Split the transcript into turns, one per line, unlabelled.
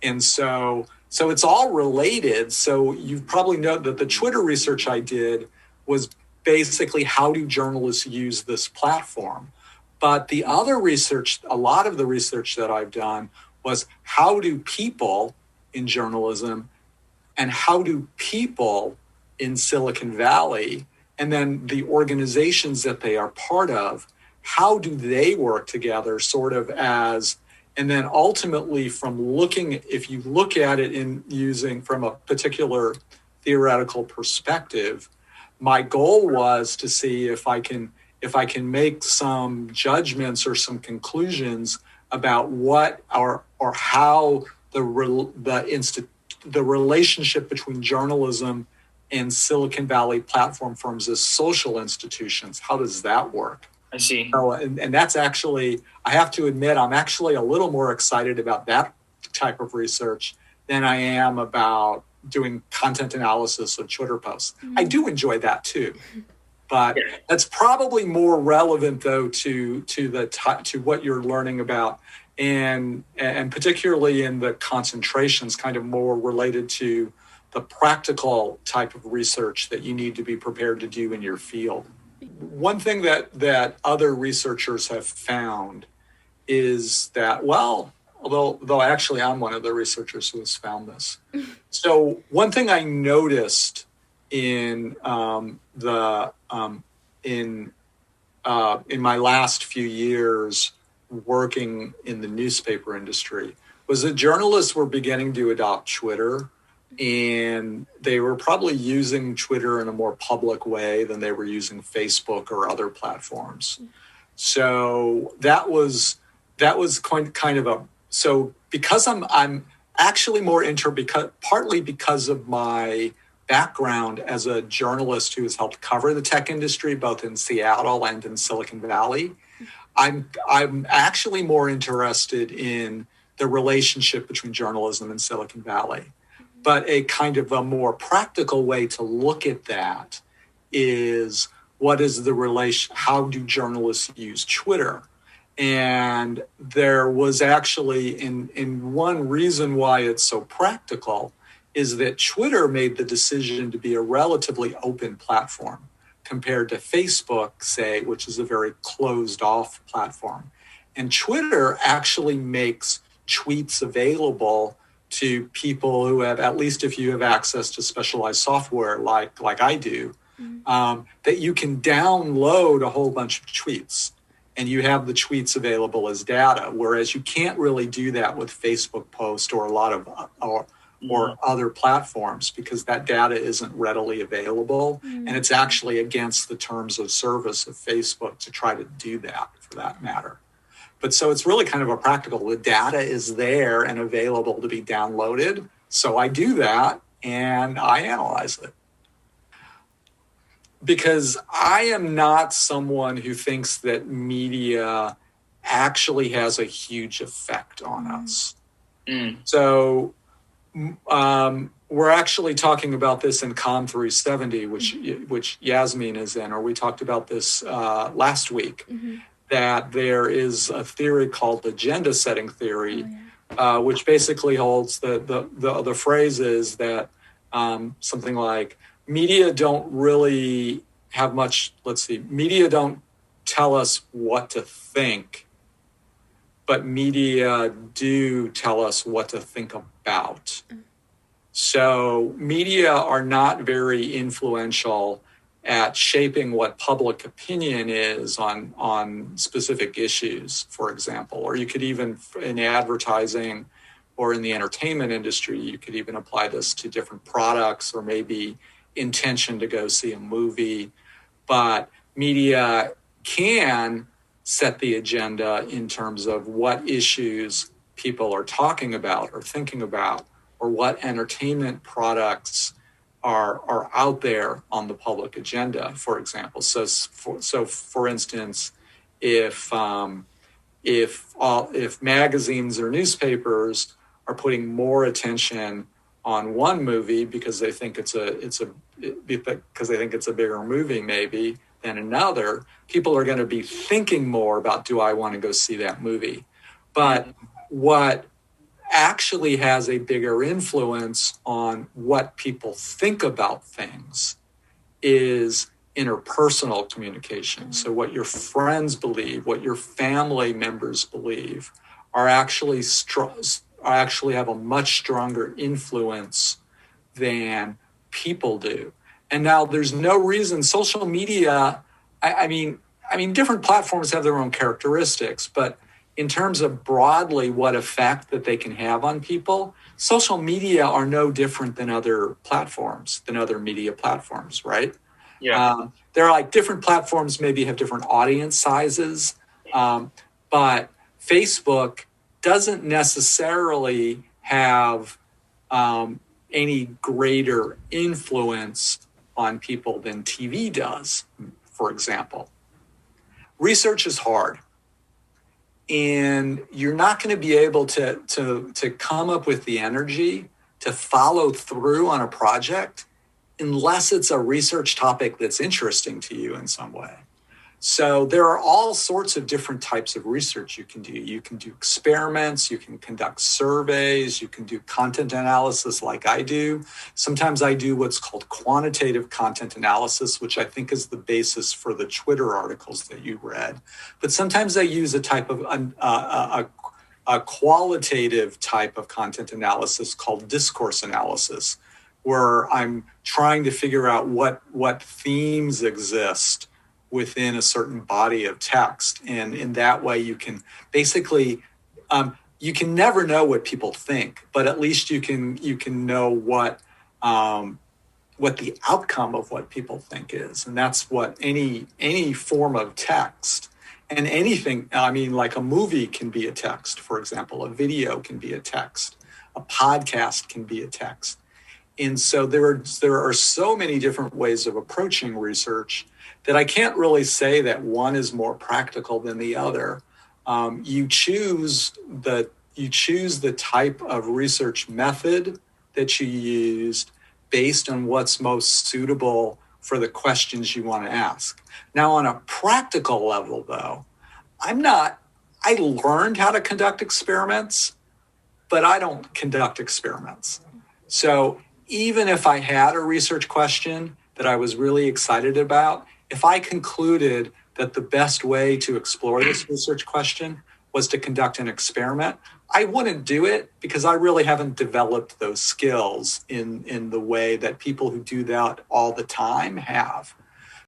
And so it's all related. So you probably know that the Twitter research I did was basically how do journalists use this platform. But the other research, a lot of the research that I've done was how do people in journalism and how do people in Silicon Valley and then the organizations that they are part of, how do they work together sort of as, and then ultimately from looking, if you look at it in using from a particular theoretical perspective, my goal was to see if I can make some judgments or some conclusions about what or how the relationship between journalism and Silicon Valley platform firms as social institutions, how does that work?
I see.
So, and that's actually, I have to admit, I'm actually a little more excited about that type of research than I am about doing content analysis of Twitter posts. I do enjoy that too, but that's probably more relevant though to what you're learning about, and particularly in the concentrations, kind of more related to the practical type of research that you need to be prepared to do in your field. One thing that other researchers have found is that, well, although actually I'm one of the researchers who has found this. So one thing I noticed in in my last few years working in the newspaper industry was that journalists were beginning to adopt Twitter, and they were probably using Twitter in a more public way than they were using Facebook or other platforms. So that was kind of a, so because I'm actually more partly because of my background as a journalist who has helped cover the tech industry both in Seattle and in Silicon Valley, I'm actually more interested in the relationship between journalism and Silicon Valley. But a kind of a more practical way to look at that is what is the relation, how do journalists use Twitter? And there was actually, in one reason why it's so practical is that Twitter made the decision to be a relatively open platform compared to Facebook, say, which is a very closed off platform. And Twitter actually makes tweets available to people who have, at least if you have access to specialized software like I do, that you can download a whole bunch of tweets and you have the tweets available as data, whereas you can't really do that with Facebook post or a lot of or other platforms because that data isn't readily available. And it's actually against the terms of service of Facebook to try to do that, for that matter. But so it's really kind of a practical, the data is there and available to be downloaded. So I do that and I analyze it. Because I am not someone who thinks that media actually has a huge effect on us. So we're actually talking about this in Com 370, which Yasmin is in, or we talked about this last week. That there is a theory called agenda setting theory, which basically holds the phrase is that something like media don't really have much, media don't tell us what to think, but media do tell us what to think about. So media are not very influential at shaping what public opinion is on specific issues, for example. Or you could even, in advertising or in the entertainment industry, you could even apply this to different products or maybe intention to go see a movie. But media can set the agenda in terms of what issues people are talking about or thinking about, or what entertainment products are out there on the public agenda, for example. So for instance, if magazines or newspapers are putting more attention on one movie because they think it's a bigger movie maybe than another, people are going to be thinking more about, do I want to go see that movie? But what actually has a bigger influence on what people think about things is interpersonal communication. So what your friends believe, what your family members believe, are actually have a much stronger influence than people do. And now there's no reason social media. I mean, different platforms have their own characteristics, but in terms of broadly what effect that they can have on people, social media are no different than other platforms, than other media platforms, right?
Yeah.
There are like different platforms maybe have different audience sizes, but Facebook doesn't necessarily have any greater influence on people than TV does, for example. Research is hard. And you're not going to be able to come up with the energy to follow through on a project unless it's a research topic that's interesting to you in some way. So there are all sorts of different types of research you can do. You can do experiments, you can conduct surveys, you can do content analysis like I do. Sometimes I do what's called quantitative content analysis, which I think is the basis for the Twitter articles that you read. But sometimes I use a type of a qualitative type of content analysis called discourse analysis, where I'm trying to figure out what themes exist within a certain body of text. And in that way, you can basically, you can never know what people think, but at least you can know what the outcome of what people think is. And that's what any form of text and anything, I mean, like a movie can be a text, for example, a video can be a text, a podcast can be a text. And so there are so many different ways of approaching research that I can't really say that one is more practical than the other. You choose the type of research method that you used based on what's most suitable for the questions you want to ask. Now, on a practical level, though, I learned how to conduct experiments, but I don't conduct experiments. So even if I had a research question that I was really excited about, if I concluded that the best way to explore this research question was to conduct an experiment, I wouldn't do it because I really haven't developed those skills in the way that people who do that all the time have.